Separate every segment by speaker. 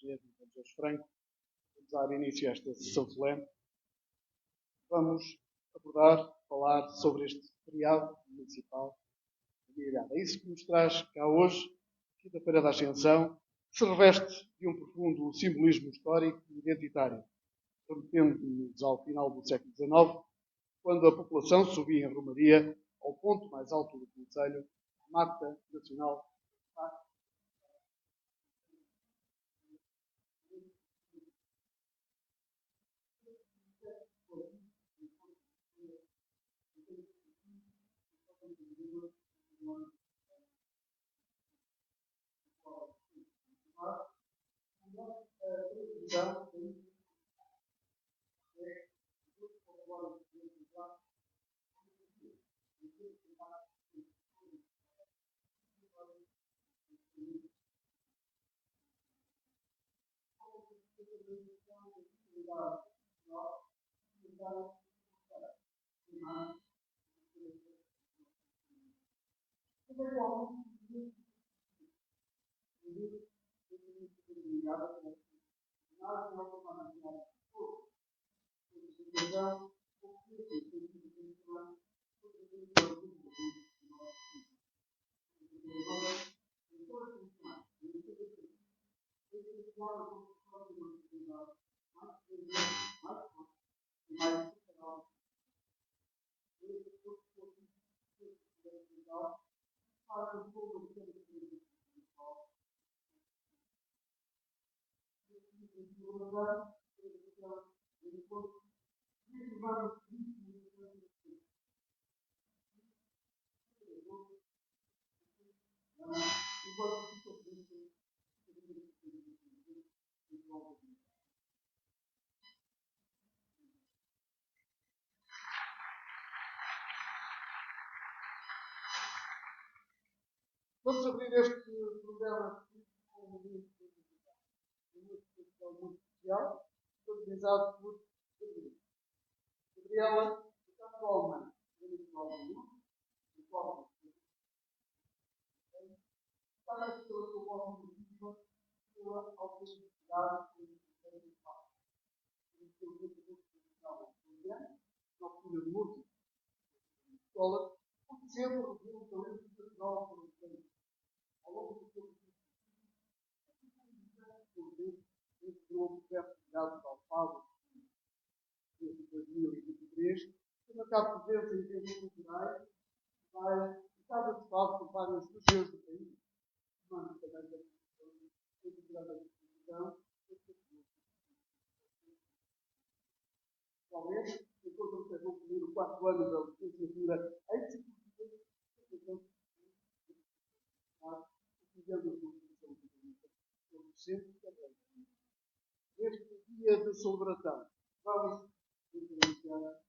Speaker 1: Mestre Jorge Franco, vamos dar início a esta sessão solene. Vamos falar sobre este feriado municipal. É isso que nos traz cá hoje, quinta-feira da Ascensão, que se reveste de um profundo simbolismo histórico e identitário, remetendo-nos ao final do século XIX, quando a população subia em Romaria ao ponto mais alto do concelho, a Mata Nacional. Vamos abrir este programa com um momento muito especial, organizado por Gabriela Campolman, para a sua motivação, sua autenticidade e identidade. O seu grupo profissional na oficina de música, escola, porque sempre revelou um talento personal para o tempo. Ao longo do seu este novo projeto ligado ao Fábio, desde 2023, tem marcado presença em eventos culturais, vai estar participado por várias regiões do país, mas também da televisão, atualmente, enquanto se concluir o 4º ano da licenciatura em Psicologia, neste dia de celebração, vamos iniciar.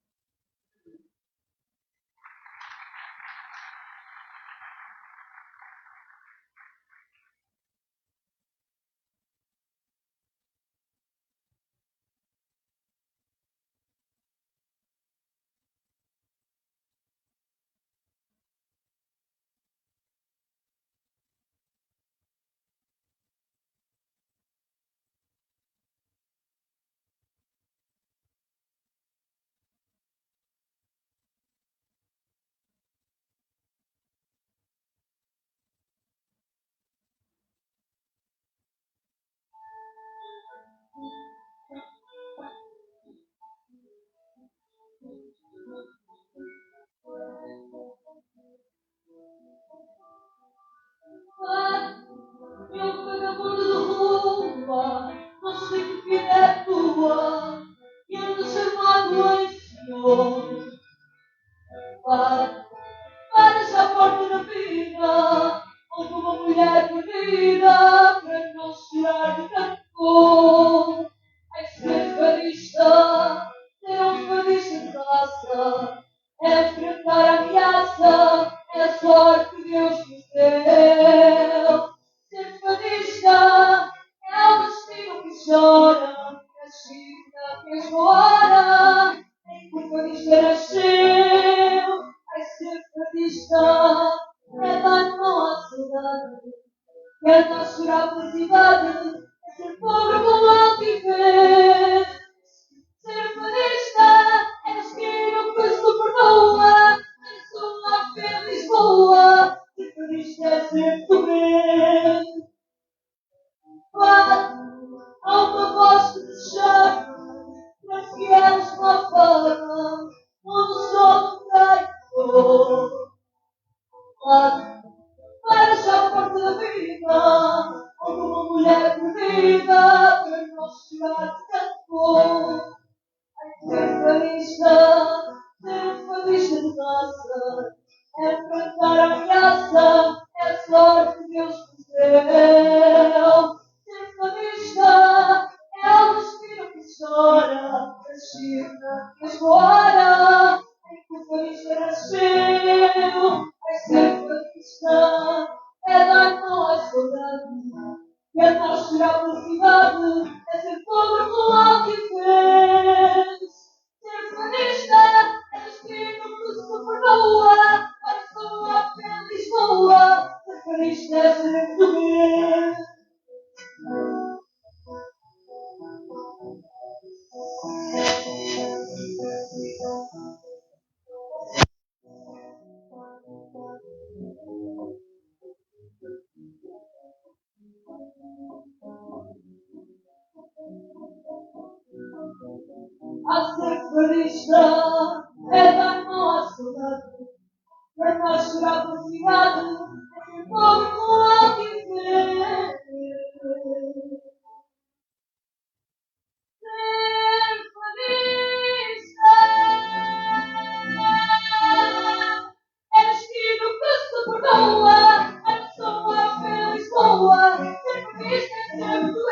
Speaker 2: uma voz que te chama, para que eles lá fora, onde o sol te para já porta da vida, onde uma mulher perdida para nós chegar de canto. Ser fadista de raça, é enfrentar a ameaça, é a sorte que Deus nos deu. Ser fadista é o destino que chora, a China que esvoara, em que o fadista nasceu. É ser fadista, é dar mão à saudade, é dar chegar pela cidade, é ser pobre com algo que fez. Ser fadista é destino que se perdoa, mas só a pena Lisboa. Ser fadista é ser feliz. A ser fadista é dar mão à saudade, é dar chegar pela cidade, é ser pobre com algo que fez. Ser fadista é destino que se perdoa, a pessoa feliz boa. Ser fadista é ser feliz.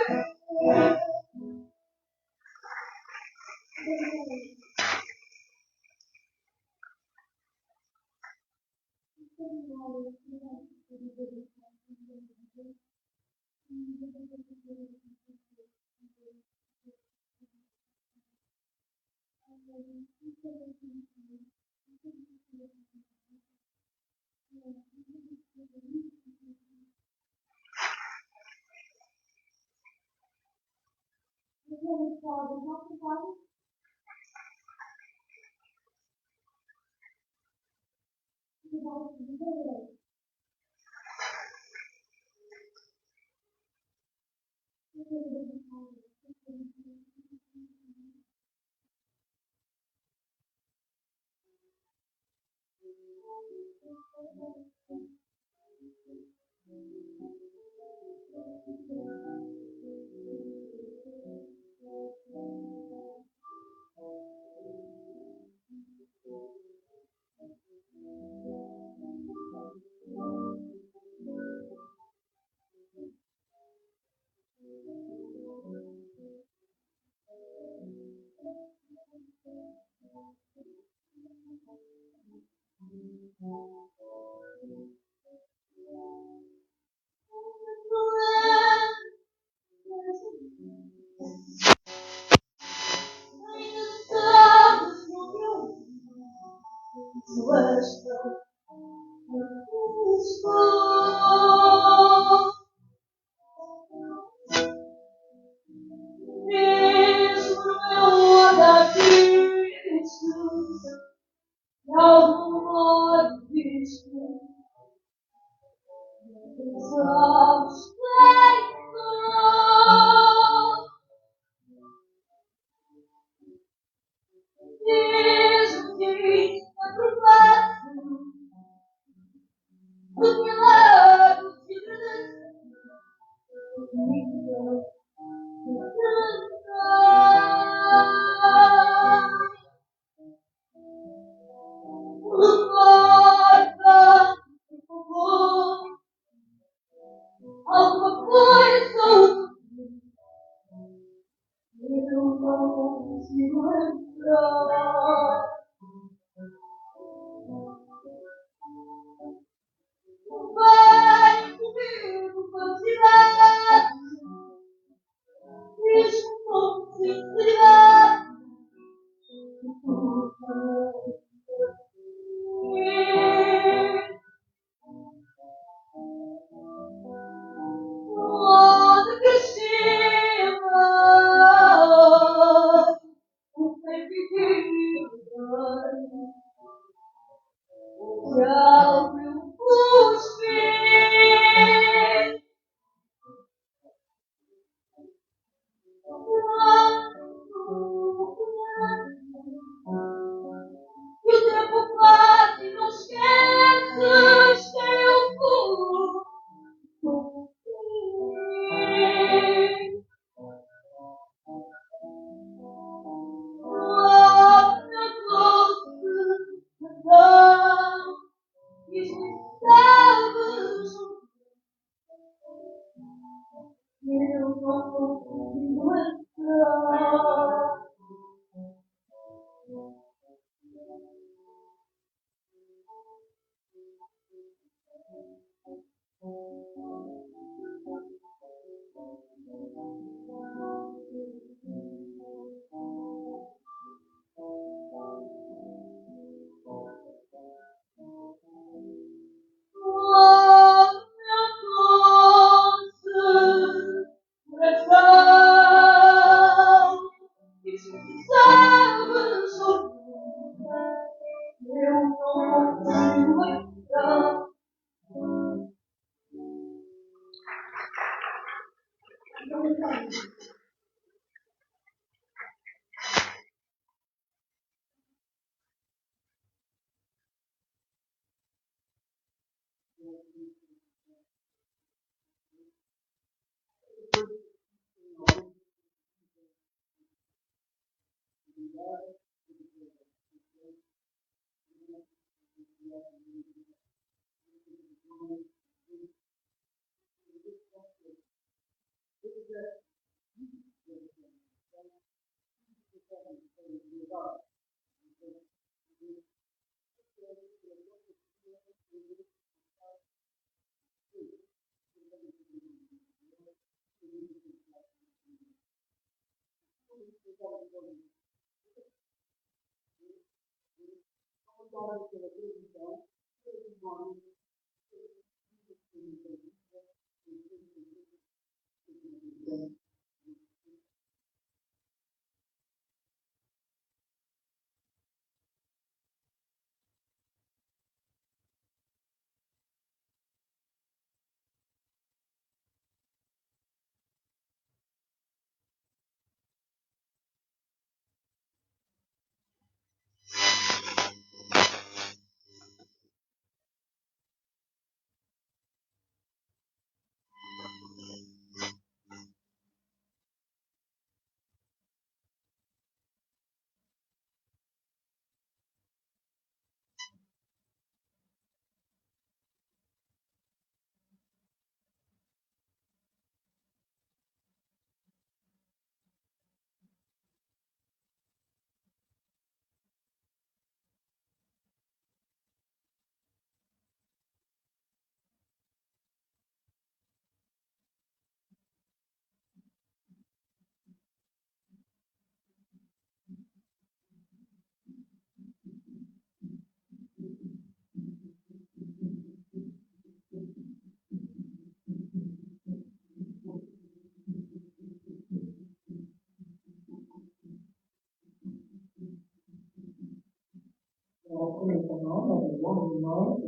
Speaker 2: Muito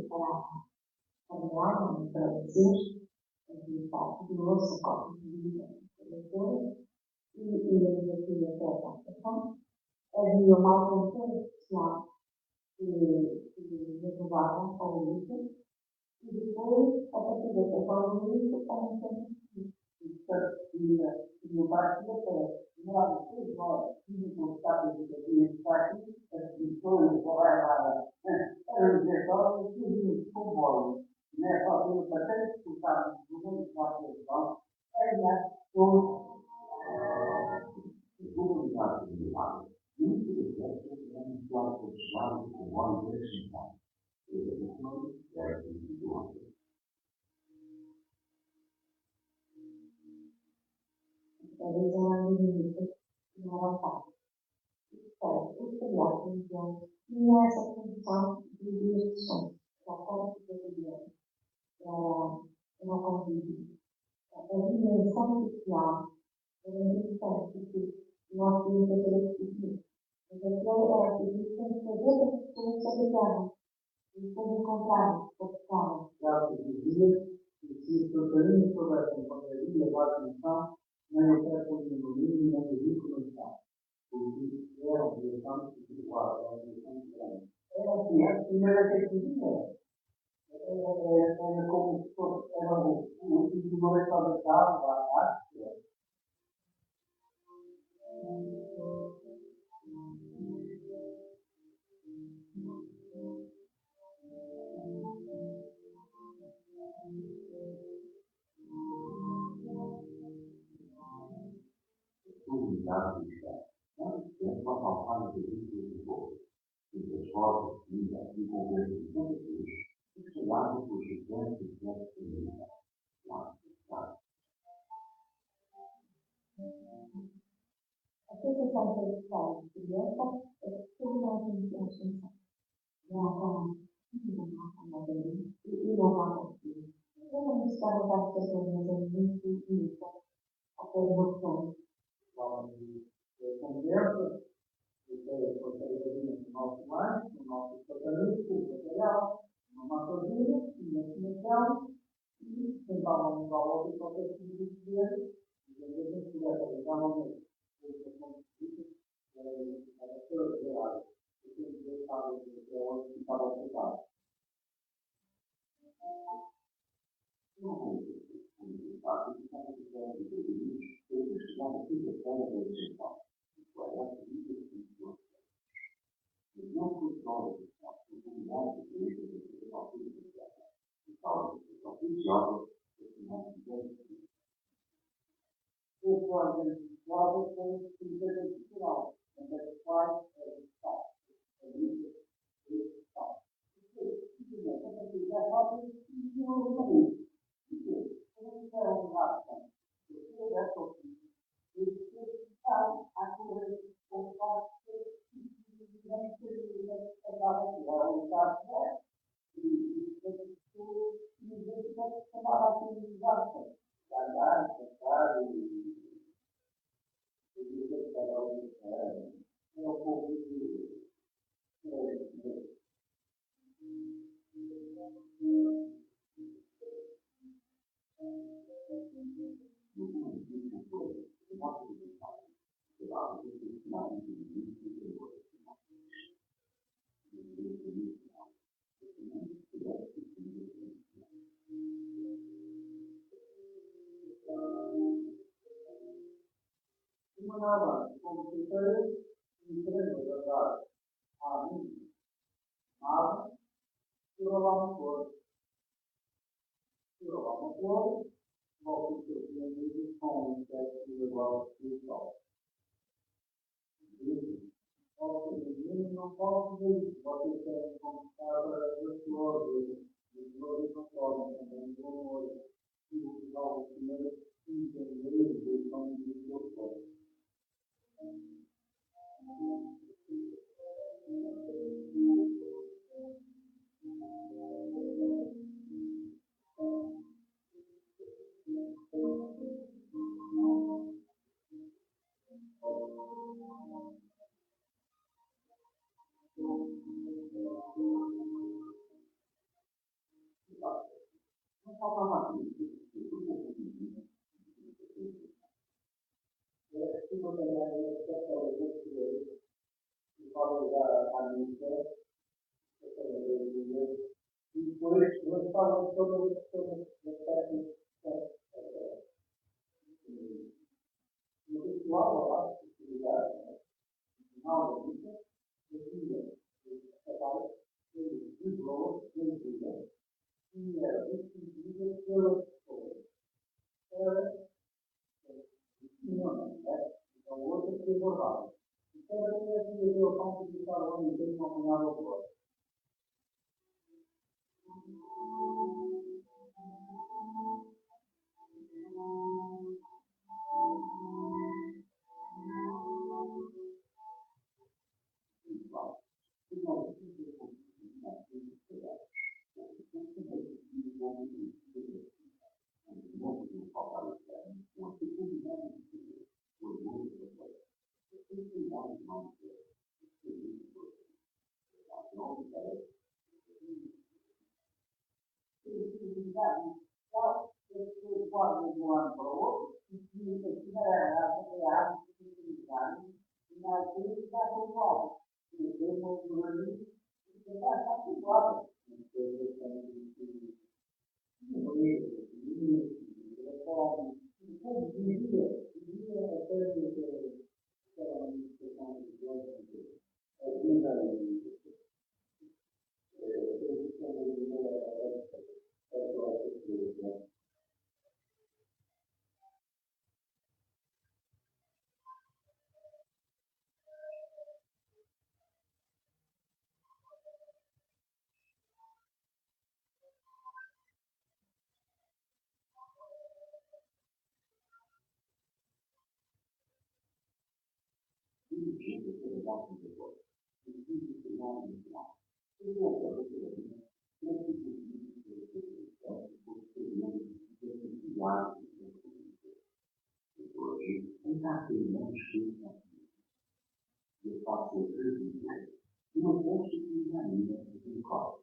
Speaker 2: para caminhar para Deus, acreditar que Deus se pode viver e a terra. Então, havia uma altura social que levavam ao luto e depois, a partir dessa forma, o luto está um tempo e o partido até demorava 3 horas, e não estava de partido, as pessoas trabalhavam, eram 10 horas, e tinham comboio, né? Fazendo bastante dificuldade no mundo da atenção, era todo o lugar do lado. Muito interessante, é um plano profissional com o ano de resultado. Talvez uma limita que não era fácil. Então, o criar então, tinha essa condição de direção, da forma que eu vivia, uma convívio. A dimensão social era muito importante, porque nós tínhamos que fazer esse tipo. Mas aquilo era que a gente tinha que fazer as pessoas se obrigavam. E depois encontravam, participavam. Claro, que dizia que se o caminho toda a companhia, a atenção, não é para o domínio, não é para porque era uma direção espiritual, era uma direção grande. Era assim, a primeira vez que vinha, era como se fosse, era o indivíduo que estava lá,
Speaker 3: unidade do Estado. Temos uma campanha de vigor entre as forças políticas e o governo de Santa Cruz, espelhado por estudantes e estudantes feministas.
Speaker 2: A sensação pessoal de criança é que todo mundo tem atenção. Não e não acontece. Como está a pessoa muito bonita, até emoção.
Speaker 1: Com crianças, no nosso lar, no nosso tratamento, no material, uma massagina, uma vacinação, e tentávamos ao outro qualquer tipo de poder, e a gente pudesse aplicar uma vez. Era toda gerada. Eu tenho que ver que é onde estava aplicado. Como critério, entrega a dar a mim nada, e roubar uma flor. Se roubar uma flor, volto a ser amigos com um sexo igual espiritual. Não posso ver isso. Vocês querem conquistar as flores, as flores não podem também do amor. E o final do primeiro, entender que estão de Deus fora.
Speaker 3: gente que não gosta de agora. Eu digo que não é natural. Eu vou fazer pela vida. Eu fico hoje, um cartão não chega. Eu faço o mesmo e não posso ir ainda em casa.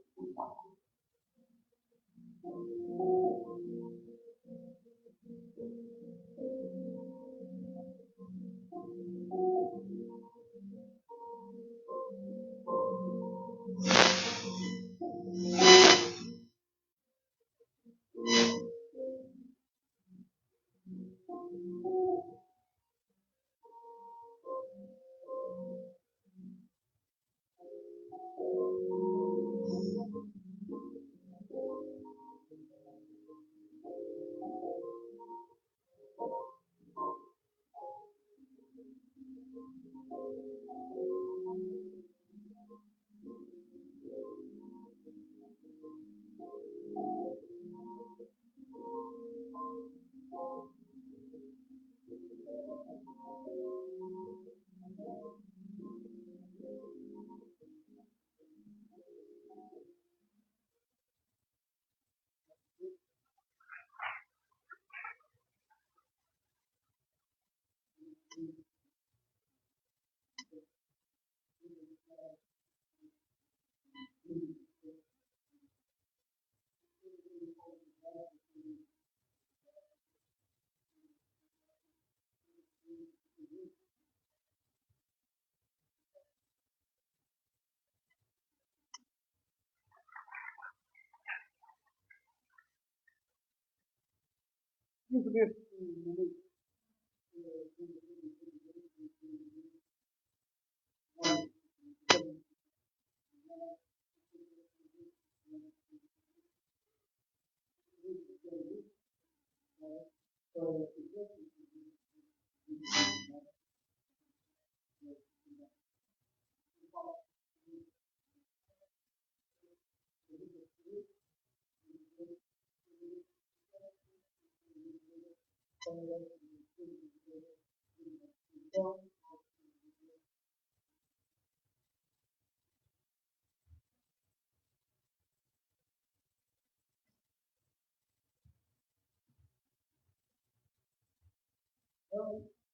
Speaker 1: Dentro deste momento,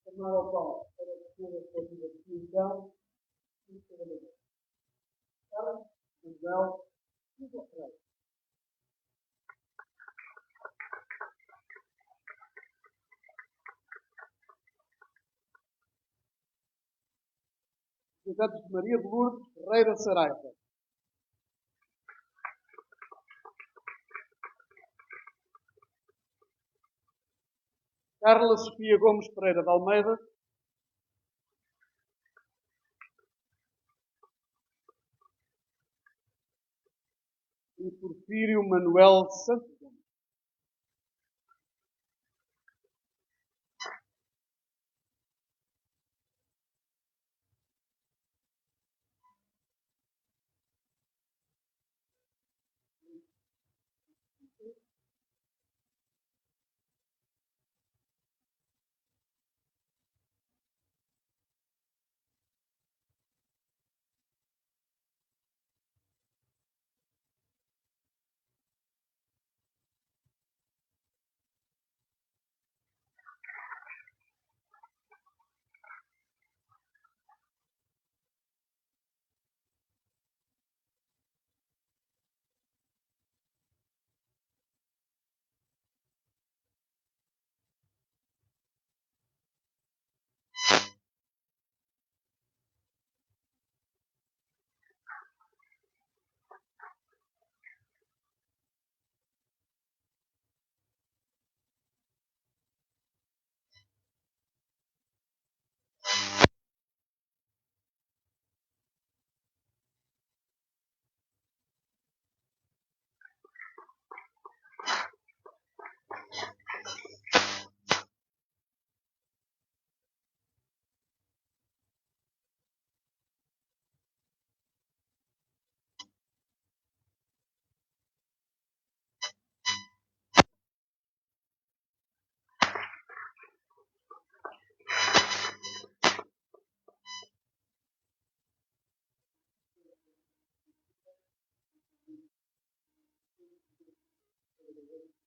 Speaker 1: chamar ao Paulo para fazer a sua definição e trabalhar. Carlos, Manuel, e o Rafael. Representantes de Maria de Lourdes Ferreira Saraiva. Carla Sofia Gomes Pereira de Almeida. E Porfírio Manuel Santos Gomes. Obrigado.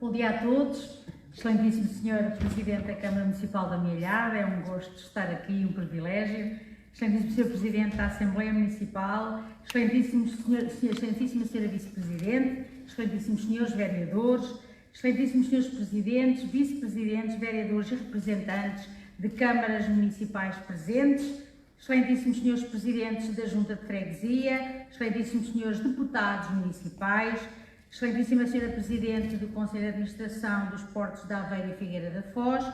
Speaker 4: Bom dia a todos, excelentíssimo Sr. Presidente da Câmara Municipal da Amelhada, é um gosto estar aqui, um privilégio. Excelentíssimo Sr. Presidente da Assembleia Municipal, excelentíssima Sra. Vice-Presidente, excelentíssimos Srs. Vereadores, excelentíssimos Srs. Presidentes, Vice-Presidentes, Vereadores e representantes de câmaras municipais presentes, excelentíssimos Srs. Presidentes da Junta de Freguesia, excelentíssimos Srs. Deputados Municipais, excelentíssima Sra. Presidente do Conselho de Administração dos Portos de Aveiro e Figueira da Foz,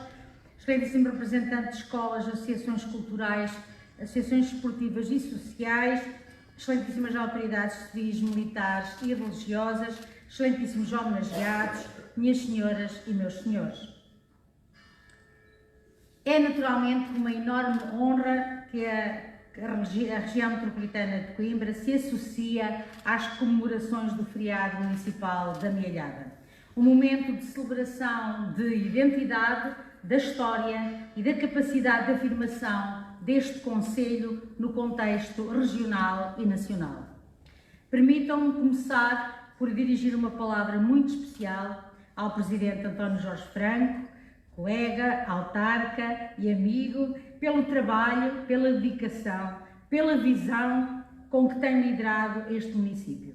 Speaker 4: excelentíssimo representante de escolas, associações culturais, associações esportivas e sociais, excelentíssimas autoridades civis, militares e religiosas, excelentíssimos homenageados, minhas senhoras e meus senhores. É naturalmente uma enorme honra que a região metropolitana de Coimbra se associa às comemorações do feriado municipal da Amelhada. Um momento de celebração de identidade, da história e da capacidade de afirmação deste concelho no contexto regional e nacional. Permitam-me começar por dirigir uma palavra muito especial ao Presidente António Jorge Franco, colega, autarca e amigo, pelo trabalho, pela dedicação, pela visão com que tem liderado este município.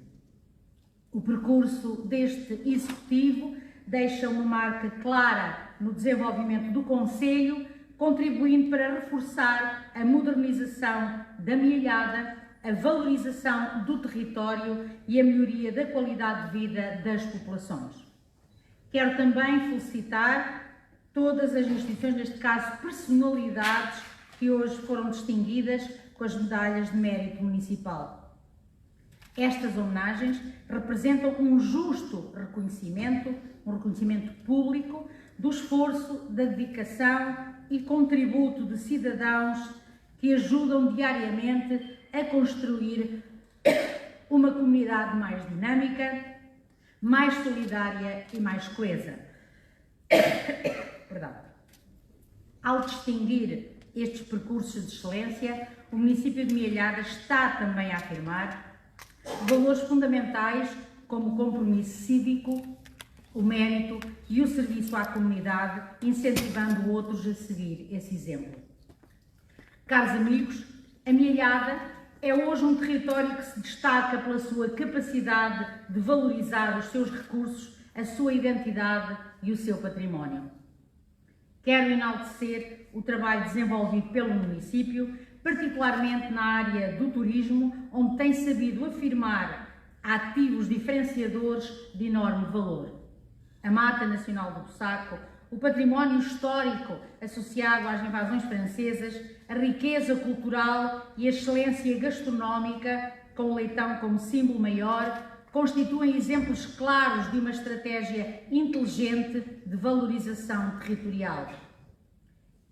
Speaker 4: O percurso deste Executivo deixa uma marca clara no desenvolvimento do concelho, contribuindo para reforçar a modernização da Amelhada, a valorização do território e a melhoria da qualidade de vida das populações. Quero também felicitar todas as instituições, neste caso personalidades, que hoje foram distinguidas com as medalhas de mérito municipal. Estas homenagens representam um justo reconhecimento, um reconhecimento público do esforço, da dedicação e contributo de cidadãos que ajudam diariamente a construir uma comunidade mais dinâmica, mais solidária e mais coesa. Perdão. Ao distinguir estes percursos de excelência, o município de Mialhada está também a afirmar valores fundamentais como o compromisso cívico, o mérito e o serviço à comunidade, incentivando outros a seguir esse exemplo. Caros amigos, a Mialhada é hoje um território que se destaca pela sua capacidade de valorizar os seus recursos, a sua identidade e o seu património. Quero enaltecer o trabalho desenvolvido pelo município, particularmente na área do turismo, onde tem sabido afirmar ativos diferenciadores de enorme valor. A Mata Nacional do Bussaco, o património histórico associado às invasões francesas, a riqueza cultural e a excelência gastronómica, com o leitão como símbolo maior, constituem exemplos claros de uma estratégia inteligente de valorização territorial.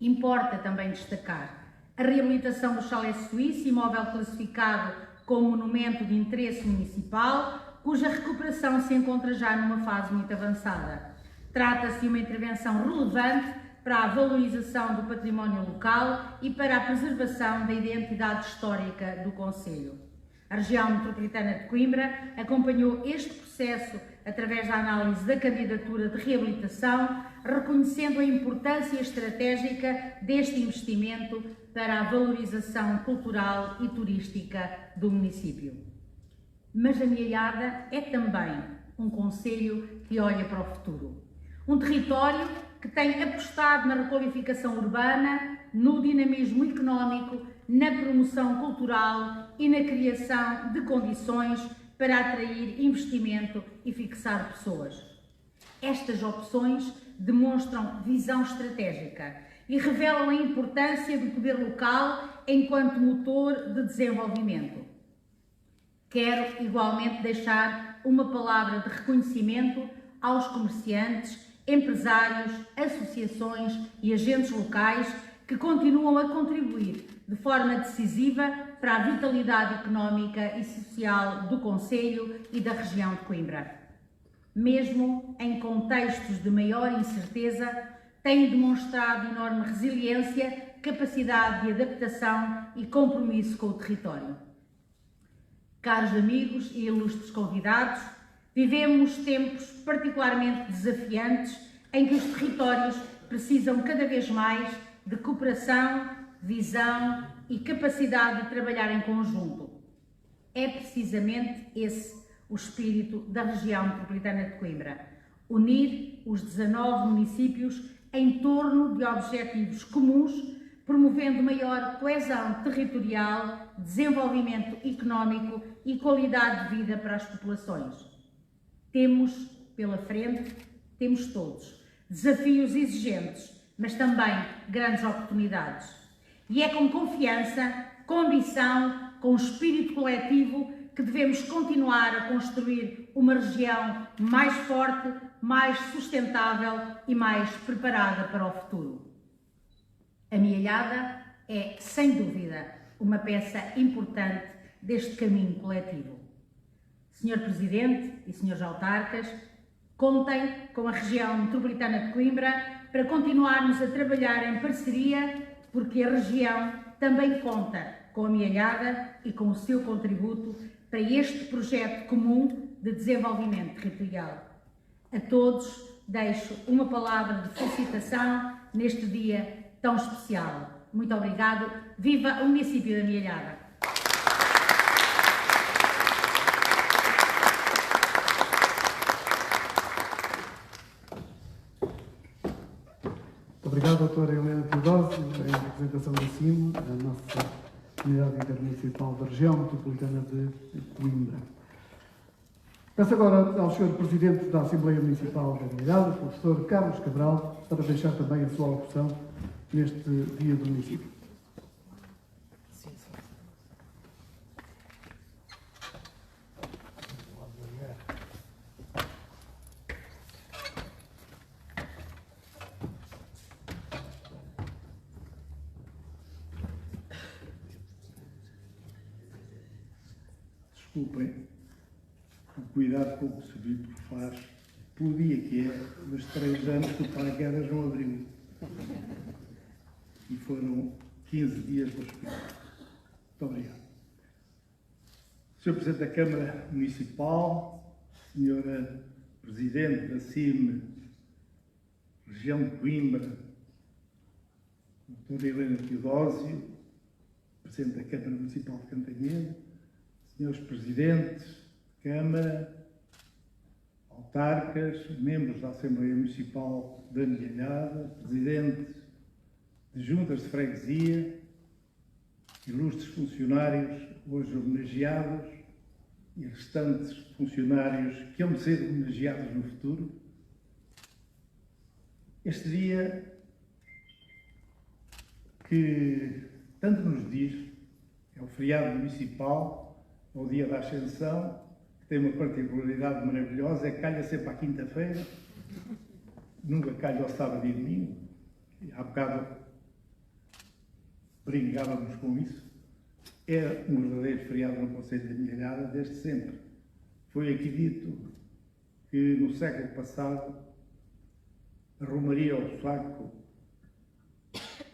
Speaker 4: Importa também destacar a reabilitação do Chalé Suíço, imóvel classificado como monumento de interesse municipal, cuja recuperação se encontra já numa fase muito avançada. Trata-se de uma intervenção relevante para a valorização do património local e para a preservação da identidade histórica do concelho. A região metropolitana de Coimbra acompanhou este processo através da análise da candidatura de reabilitação, reconhecendo a importância estratégica deste investimento para a valorização cultural e turística do município. Mas a Mialhada é também um concelho que olha para o futuro. Um território que tem apostado na requalificação urbana, no dinamismo económico, na promoção cultural e na criação de condições para atrair investimento e fixar pessoas. Estas opções demonstram visão estratégica e revelam a importância do poder local enquanto motor de desenvolvimento. Quero igualmente deixar uma palavra de reconhecimento aos comerciantes, empresários, associações e agentes locais que continuam a contribuir de forma decisiva para a vitalidade económica e social do concelho e da região de Coimbra. Mesmo em contextos de maior incerteza, têm demonstrado enorme resiliência, capacidade de adaptação e compromisso com o território. Caros amigos e ilustres convidados, vivemos tempos particularmente desafiantes em que os territórios precisam cada vez mais de cooperação, visão e capacidade de trabalhar em conjunto. É precisamente esse o espírito da região metropolitana de Coimbra. Unir os 19 municípios em torno de objetivos comuns, promovendo maior coesão territorial, desenvolvimento económico e qualidade de vida para as populações. Temos pela frente, temos todos, desafios exigentes, mas também grandes oportunidades. E é com confiança, com ambição, com espírito coletivo que devemos continuar a construir uma região mais forte, mais sustentável e mais preparada para o futuro. A Mialhada é, sem dúvida, uma peça importante deste caminho coletivo. Sr. Presidente e Srs. Autarcas, contem com a região metropolitana de Coimbra para continuarmos a trabalhar em parceria, porque a região também conta com a Mialhada e com o seu contributo para este projeto comum de desenvolvimento territorial. A todos deixo uma palavra de felicitação neste dia tão especial. Muito obrigado. Viva o município da Mialhada!
Speaker 1: Obrigado, doutora Helena Teodósio, em representação da CIM, a nossa Comunidade Intermunicipal da Região Metropolitana de Coimbra. Peço agora ao Sr. Presidente da Assembleia Municipal da Mialhada, o professor Carlos Cabral, para deixar também a sua alocução neste Dia do Município.
Speaker 5: desculpem o cuidado com que o Bispo faz pelo dia que é dos 3 anos que o paraquedas não abriu. E foram 15 dias do hospital. Muito obrigado. Sr. Presidente da Câmara Municipal, Sra. Presidente da CIM, Região de Coimbra, Dra. Helena Teodósio, Presidente da Câmara Municipal de Cantanhede, Srs. Presidentes de Câmara, autarcas, membros da Assembleia Municipal da Amealhada, presidentes de juntas de freguesia, ilustres funcionários hoje homenageados e restantes funcionários que hão de ser homenageados no futuro. Este dia que tanto nos diz, é o feriado municipal, é o dia da Ascensão, que tem uma particularidade maravilhosa, é que calha sempre à quinta-feira, nunca calha ao sábado e domingo. Há bocado brincávamos com isso. É um verdadeiro feriado no Concelho da Amealhada desde sempre. Foi aqui dito que no século passado a romaria ao saco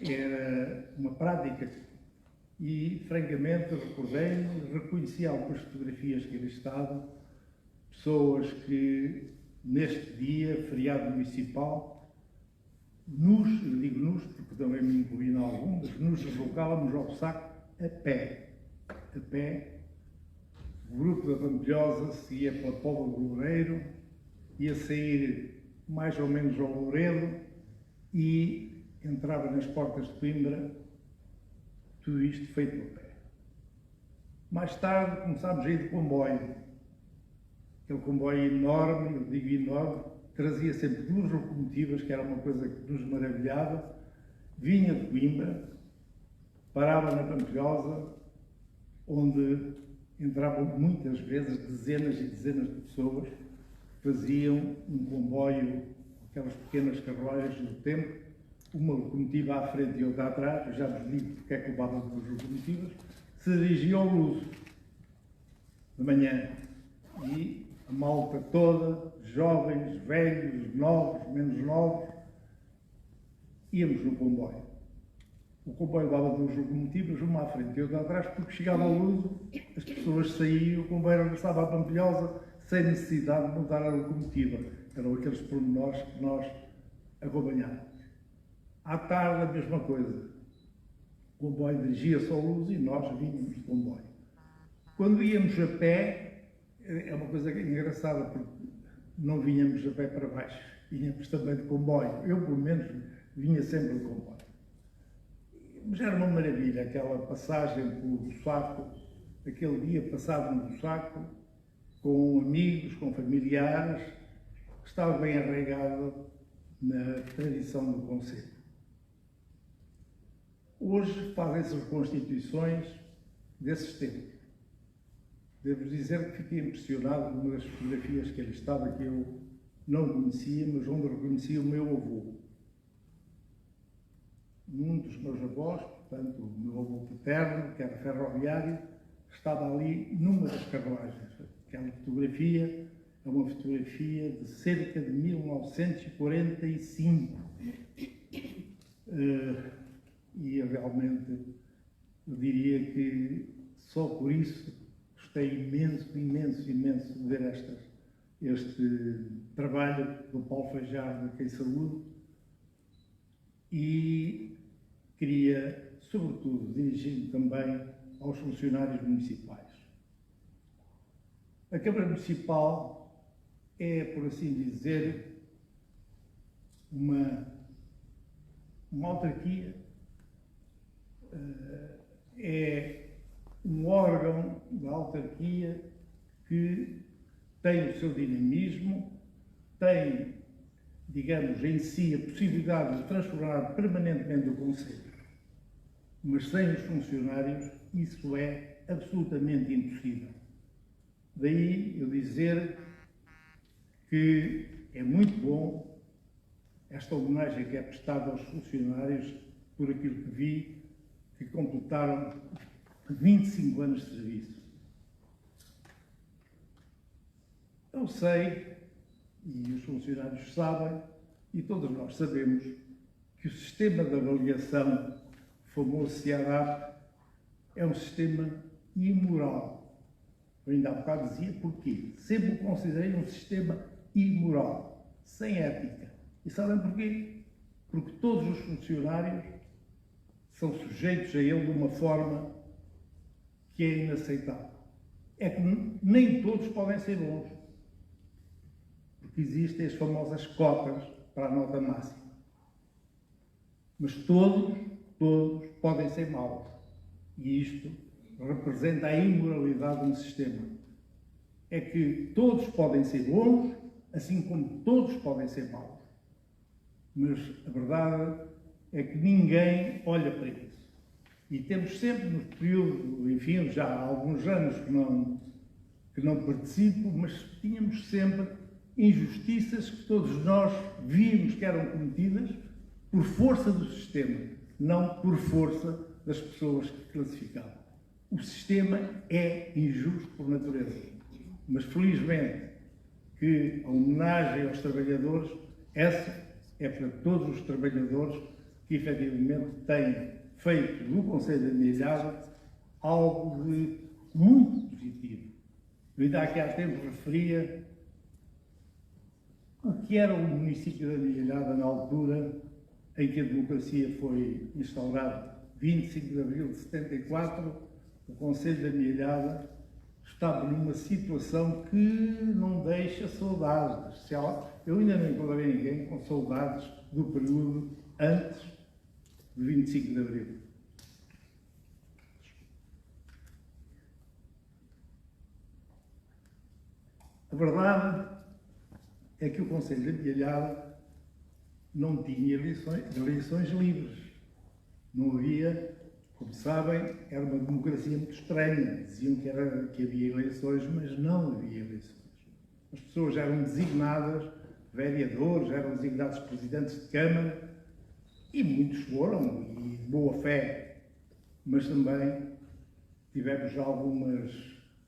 Speaker 5: era uma prática e, francamente, recordei-me, reconheci algumas fotografias que ali estavam, pessoas que neste dia, feriado municipal, eu digo nos, porque também me incluí em algumas, nos deslocávamos ao saco a pé. O grupo da Pampilhosa seguia pela Póvoa do Loureiro, ia sair mais ou menos ao Louredo e entrava nas portas de Coimbra, tudo isto feito a pé. Mais tarde começámos a ir de comboio. Aquele comboio enorme, eu digo enorme, trazia sempre 2 locomotivas, que era uma coisa que nos maravilhava, vinha de Coimbra, parava na Pampilhosa, onde entravam muitas vezes dezenas e dezenas de pessoas que faziam um comboio, aquelas pequenas carruagens do tempo, uma locomotiva à frente e outra atrás, eu já vos digo porque é que levava 2 locomotivas, se dirigia ao Luso, de manhã, e a malta toda, jovens, velhos, novos, menos novos, íamos no comboio. O comboio levava 2 locomotivas, uma à frente e outra atrás, porque chegava ao Luso, as pessoas saíam, o comboio regressava à Pampilhosa, sem necessidade de mudar a locomotiva. Eram aqueles pormenores que nós acompanhávamos. À tarde, a mesma coisa. O comboio dirigia-se ao Luso e nós vínhamos de comboio. Quando íamos a pé, é uma coisa engraçada, porque não vinhamos a pé para baixo, vinhamos também de comboio. Eu, pelo menos, vinha sempre de comboio. Mas era uma maravilha aquela passagem pelo Saco, aquele dia passávamos no Saco, com amigos, com familiares, que estava bem arraigado na tradição do concelho. Hoje fazem-se reconstituições desses tempos. Devo dizer que fiquei impressionado com uma das fotografias que ali estava, que eu não conhecia, mas onde reconheci o meu avô. Um dos meus avós, portanto, o meu avô paterno, que era ferroviário, estava ali numa das carruagens. Aquela fotografia é uma fotografia de cerca de 1945. E realmente, eu diria que só por isso gostei imenso de ver este trabalho do Paulo Fajardo, a quem saúdo, e queria, sobretudo, dirigir-me também aos funcionários municipais. A Câmara Municipal é, por assim dizer, uma autarquia, é um órgão da autarquia que tem o seu dinamismo, tem, digamos, em si a possibilidade de transformar permanentemente o concelho. Mas sem os funcionários isso é absolutamente impossível. Daí eu dizer que é muito bom esta homenagem que é prestada aos funcionários por aquilo que vi, que completaram 25 anos de serviço. Eu sei, e os funcionários sabem, e todos nós sabemos, que o sistema de avaliação, famoso CIADAP, é um sistema imoral. Eu ainda há bocado dizia porquê. Sempre o considerei um sistema imoral, sem ética. E sabem porquê? Porque todos os funcionários são sujeitos a ele de uma forma que é inaceitável. É que nem todos podem ser bons. Porque existem as famosas cotas para a nota máxima. Mas todos podem ser maus. E isto representa a imoralidade de um sistema. É que todos podem ser bons, assim como todos podem ser maus. Mas a verdade é que ninguém olha para isso. E temos sempre, no período, enfim, já há alguns anos que não participo, mas tínhamos sempre injustiças que todos nós víamos que eram cometidas por força do sistema, não por força das pessoas que classificavam. O sistema é injusto por natureza, mas felizmente que a homenagem aos trabalhadores, essa é para todos os trabalhadores que efetivamente têm feito do Conselho da Milhada algo de muito positivo. Eu ainda aqui há tempo referia o que era o município da Milhada na altura em que a democracia foi instaurada. 25 de abril de 74, o Conselho da Milhada estava numa situação que não deixa saudades. Eu ainda não encontrei ninguém com saudades do período antes de 25 de abril. A verdade é que o Conselho da Milhada não tinha eleições livres. Não havia, como sabem, era uma democracia muito estranha. Diziam que havia eleições, mas não havia eleições. As pessoas eram designadas vereadores, eram designados presidentes de Câmara, e muitos foram, e de boa fé. Mas também tivemos algumas...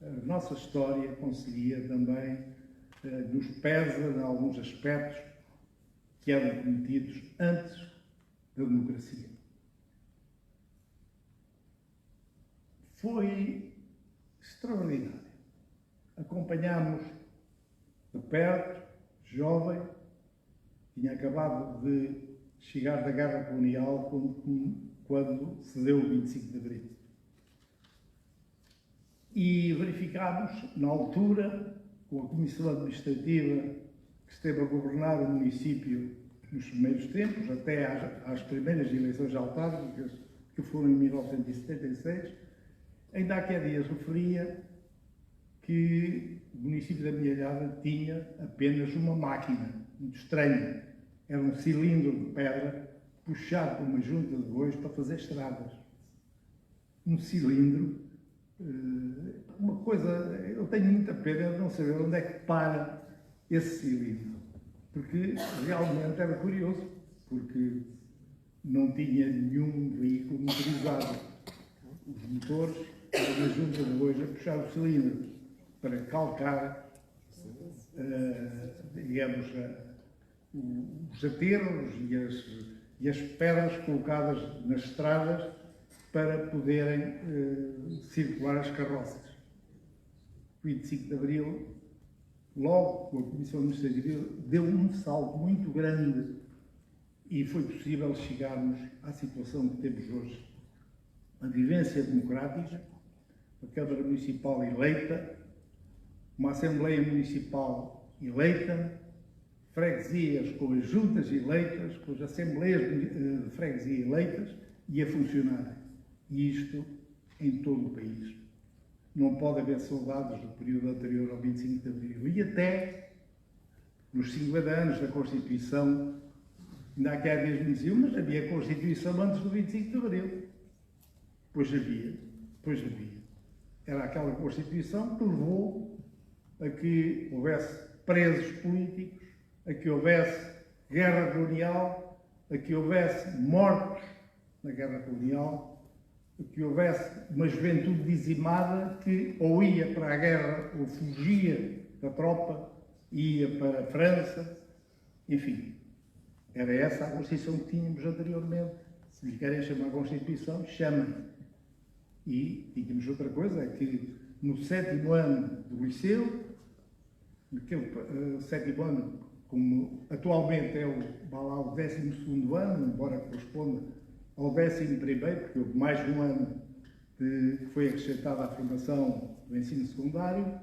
Speaker 5: A nossa história conseguia também nos pesa em alguns aspectos que eram cometidos antes da democracia. Foi extraordinário. Acompanhámos de perto, jovem, tinha acabado de chegar da Guerra Colonial quando se deu o 25 de Abril. E verificámos, na altura, com a Comissão Administrativa que esteve a governar o município nos primeiros tempos, até às primeiras eleições autárquicas, que foram em 1976, ainda há que há dias referia que o município da Milhada tinha apenas uma máquina, muito estranha. Era um cilindro de pedra puxado por uma junta de bois para fazer estradas. Um cilindro, uma coisa, eu tenho muita pena de não saber onde é que para esse cilindro, porque realmente era curioso, porque não tinha nenhum veículo motorizado. Os motores eram uma junta de bois a puxar o cilindro para calcar, digamos, os aterros e as pedras colocadas nas estradas para poderem circular as carroças. 25 de Abril, logo com a Comissão Administrativa, deu um salto muito grande e foi possível chegarmos à situação que temos hoje. A vivência democrática, a Câmara Municipal eleita, uma Assembleia Municipal eleita, freguesias com as juntas eleitas, com as assembleias de freguesia eleitas e a funcionarem. E isto em todo o país. Não pode haver saudades do período anterior ao 25 de Abril. E até nos 50 anos da Constituição, ainda há dias me diziam, mas havia Constituição antes do 25 de Abril. Pois havia. Era aquela Constituição que levou a que houvesse presos políticos, a que houvesse guerra colonial, a que houvesse mortos na guerra colonial, a que houvesse uma juventude dizimada que ou ia para a guerra ou fugia da tropa ia para a França, enfim. Era essa a Constituição que tínhamos anteriormente. Se lhe querem chamar Constituição, chamem. E tínhamos outra coisa, é que no 7º ano do liceu, naquele 7º ano, como atualmente é o 12º ano, embora corresponda ao 11º, porque houve mais de um ano que foi acrescentada à formação do ensino secundário,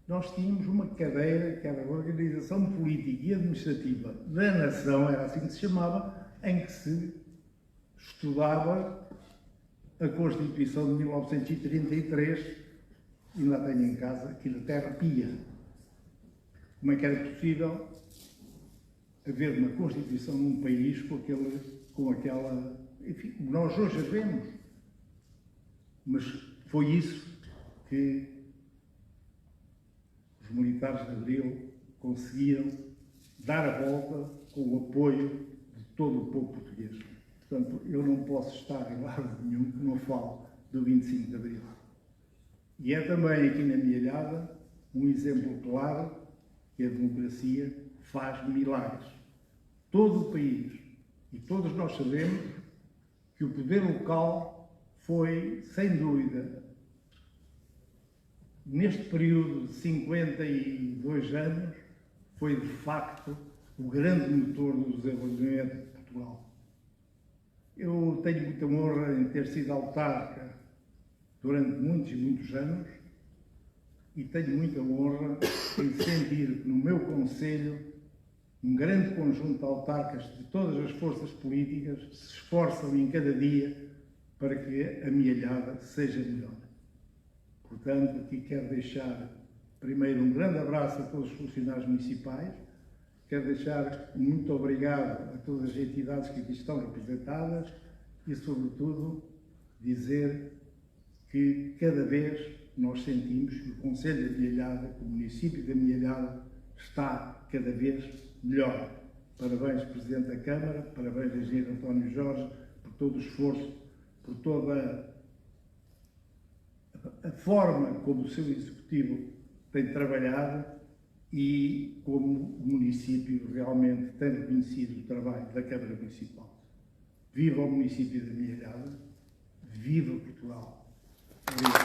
Speaker 5: nós tínhamos uma cadeira que era a Organização Política e Administrativa da Nação, era assim que se chamava, em que se estudava a Constituição de 1933, e lá tenho em casa, aquilo até arrepia. Como é que era possível haver uma Constituição num país com aquela... Enfim, nós hoje a vemos. Mas foi isso que os militares de Abril conseguiram dar a volta com o apoio de todo o povo português. Portanto, eu não posso estar em lado nenhum que não fale do 25 de Abril. E é também aqui na Mielhada um exemplo claro que a democracia faz milagres. Todo o país, e todos nós sabemos que o poder local foi, sem dúvida, neste período de 52 anos, foi de facto o grande motor do desenvolvimento de Portugal. Eu tenho muita honra em ter sido autarca durante muitos e muitos anos e tenho muita honra em sentir que no meu concelho um grande conjunto de autarcas de todas as forças políticas se esforçam em cada dia para que a Mielhada seja melhor. Portanto, aqui quero deixar primeiro um grande abraço a todos os funcionários municipais, quero deixar um muito obrigado a todas as entidades que aqui estão representadas e, sobretudo, dizer que cada vez nós sentimos que o Concelho da Mielhada, que o município da Mielhada, está cada vez melhor. Parabéns, Presidente da Câmara, parabéns, Engenheiro António Jorge, por todo o esforço, por toda a forma como o seu Executivo tem trabalhado e como o município realmente tem reconhecido o trabalho da Câmara Municipal. Viva o município da Mielhada, viva Portugal! Obrigado.